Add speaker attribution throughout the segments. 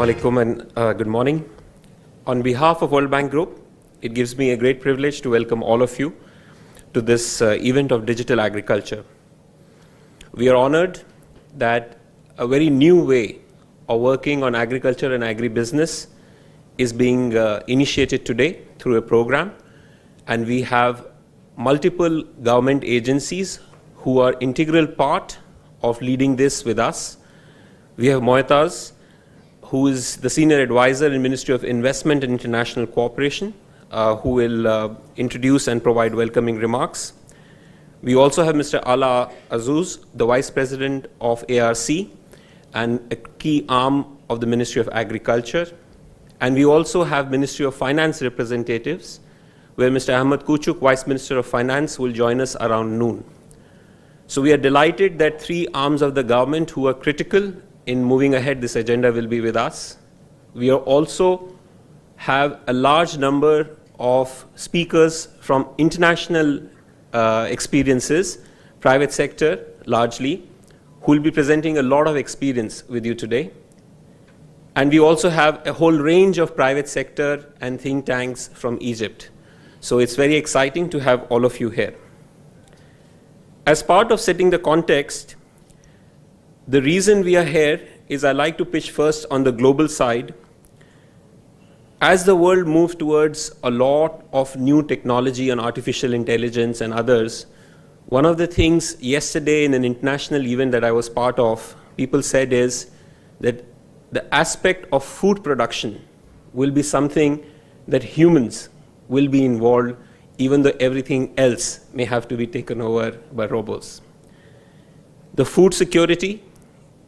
Speaker 1: alaikum and good morning. On behalf of World Bank Group, it gives me a great privilege to welcome all of you to this event of digital agriculture. We are honored that a very new way of working on agriculture and agribusiness is being initiated today through a program, and we have multiple government agencies who are integral part of leading this with us. We have Moitaz, who is the Senior Advisor in Ministry of Investment and International Cooperation, who will introduce and provide welcoming remarks. We also have Mr. Ala Azuz, the Vice President of ARC and a key arm of the Ministry of Agriculture. And we also have Ministry of Finance representatives, where Mr. Ahmed Kuchuk, Vice Minister of Finance, will join us around noon. So we are delighted that three arms of the government who are critical in moving ahead this agenda will be with us. We are also have a large number of speakers from international experiences, private sector largely, who will be presenting a lot of experience with you today. And we also have a whole range of private sector and think tanks from Egypt. So it's very exciting to have all of you here. As part of setting the context, the reason we are here is I like to pitch first on the global side. As the world moves towards a lot of new technology and artificial intelligence and others, one of the things yesterday in an international event that I was part of, people said is that the aspect of food production will be something that humans will be involved, even though everything else may have to be taken over by robots. The food security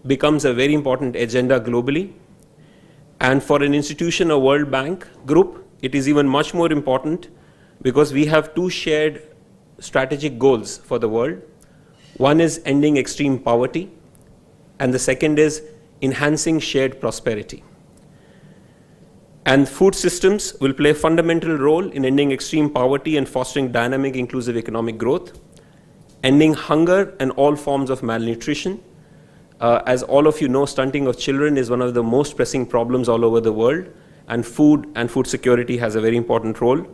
Speaker 1: becomes a very important agenda globally. And for an institution, a World Bank Group, it is even much more important because we have two shared strategic goals for the world. One is ending extreme poverty, and the second is enhancing shared prosperity. And food systems will play a fundamental role in ending extreme poverty and fostering dynamic, inclusive economic growth, ending hunger and all forms of malnutrition. As all of you know, stunting of children is one of the most pressing problems all over the world, and food security has a very important role.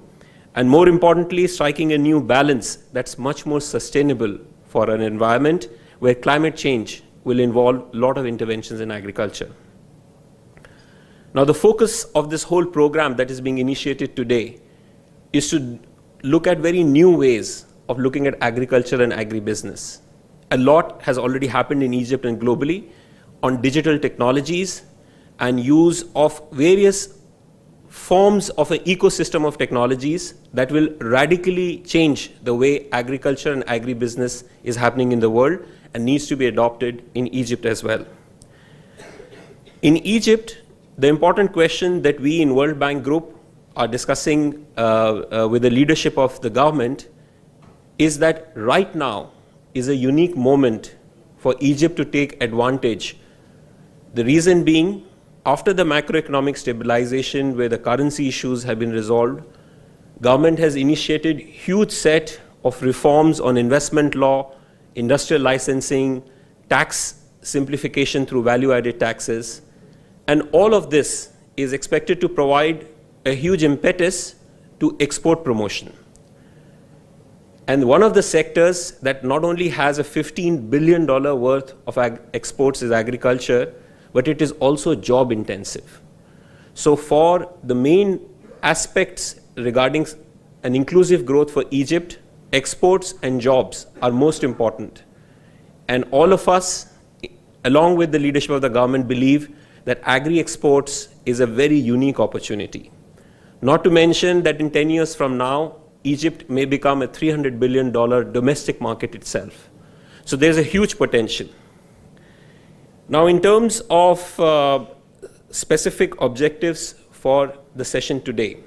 Speaker 1: And more importantly, striking a new balance that's much more sustainable for an environment where climate change will involve a lot of interventions in agriculture. Now, the focus of this whole program that is being initiated today is to look at very new ways of looking at agriculture and agribusiness. A lot has already happened in Egypt and globally on digital technologies and use of various forms of an ecosystem of technologies that will radically change the way agriculture and agribusiness is happening in the world and needs to be adopted in Egypt as well. In Egypt, the important question that we in World Bank Group are discussing with the leadership of the government is that right now is a unique moment for Egypt to take advantage. The reason being, after the macroeconomic stabilization where the currency issues have been resolved, government has initiated huge set of reforms on investment law, industrial licensing, tax simplification through value-added taxes, and all of this is expected to provide a huge impetus to export promotion. And one of the sectors that not only has a $15 billion worth of exports is agriculture, but it is also job intensive. So for the main aspects regarding an inclusive growth for Egypt, exports and jobs are most important. And all of us, along with the leadership of the government, believe that agri-exports is a very unique opportunity. Not to mention that in 10 years from now, Egypt may become a $300 billion domestic market itself. So there's a huge potential. Now, in terms of specific objectives for the session today,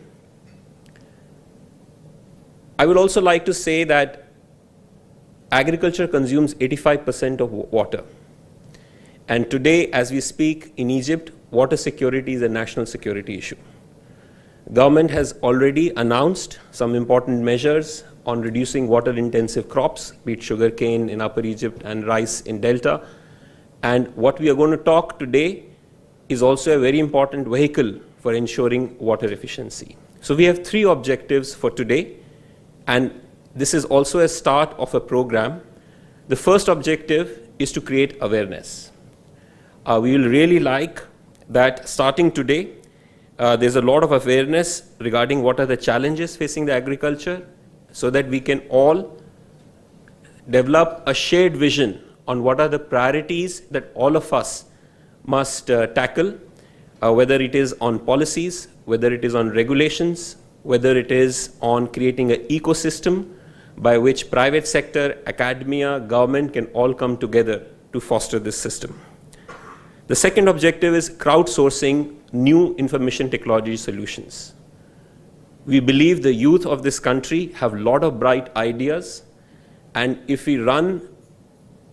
Speaker 1: I would also like to say that agriculture consumes 85% of water. And today, as we speak in Egypt, water security is a national security issue. Government has already announced some important measures on reducing water-intensive crops, be it sugarcane in Upper Egypt and rice in Delta. And what we are going to talk today is also a very important vehicle for ensuring water efficiency. So we have 3 objectives for today, and this is also a start of a program. The first objective is to create awareness. We will really like that starting today, there's a lot of awareness regarding what are the challenges facing the agriculture, so that we can all develop a shared vision on what are the priorities that all of us must tackle, whether it is on policies, whether it is on regulations, whether it is on creating an ecosystem by which private sector, academia, government can all come together to foster this system. The second objective is crowdsourcing new information technology solutions. We believe the youth of this country have a lot of bright ideas, and if we run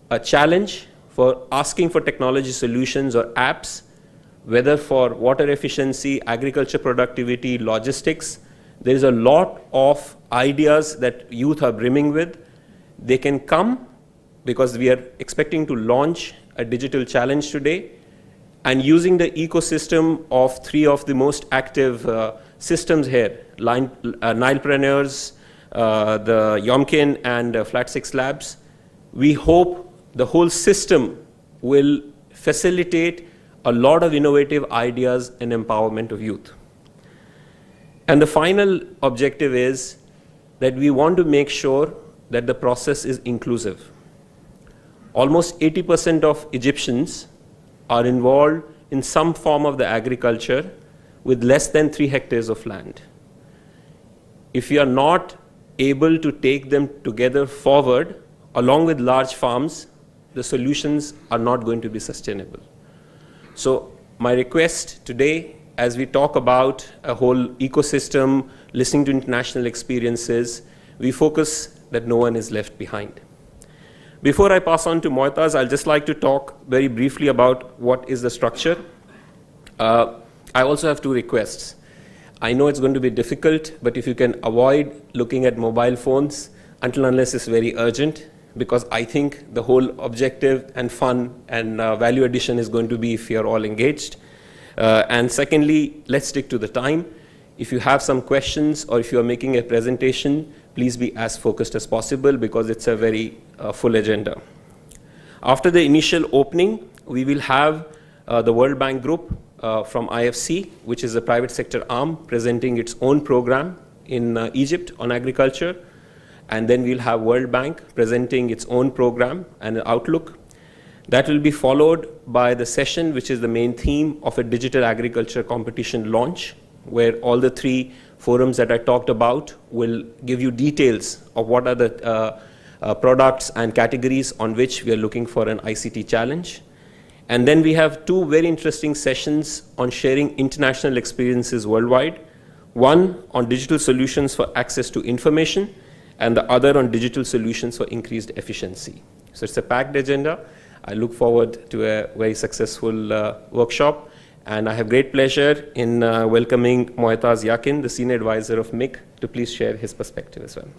Speaker 1: a challenge for asking for technology solutions or apps, whether for water efficiency, agriculture productivity, logistics, there is a lot of ideas that youth are brimming with. They can come because we are expecting to launch a digital challenge today, and using the ecosystem of 3 of the most active systems here, Nilepreneurs, the Yomkin, and Flat 6 Labs, we hope the whole system will facilitate a lot of innovative ideas and empowerment of youth. And the final objective is that we want to make sure that the process is inclusive. Almost 80% of Egyptians are involved in some form of the agriculture with less than 3 hectares of land. If we are not able to take them together forward, along with large farms, the solutions are not going to be sustainable. So my request today, as we talk about a whole ecosystem, listening to international experiences, we focus that no one is left behind. Before I pass on to Moitaz, I'll just like to talk very briefly about what is the structure. I also have 2 requests. I know it's going to be difficult, but if you can avoid looking at mobile phones until unless it's very urgent, because I think the whole objective and fun and value addition is going to be if you're all engaged. And secondly, let's stick to the time. If you have some questions or if you are making a presentation, please be as focused as possible because it's a very full agenda. After the initial opening, we will have the World Bank Group from IFC, which is a private sector arm, presenting its own program in Egypt on agriculture. And then we'll have World Bank presenting its own program and outlook. That will be followed by the session, which is the main theme of a digital agriculture competition launch, where all the 3 forums that I talked about will give you details of what are the products and categories on which we are looking for an ICT challenge. And then we have 2 very interesting sessions on sharing international experiences worldwide. One on digital solutions for access to information, and the other on digital solutions for increased efficiency. So it's a packed agenda. I look forward to a very successful workshop, and I have great pleasure in welcoming Moitaz Yakin, the Senior Advisor of MIC, to please share his perspective as well.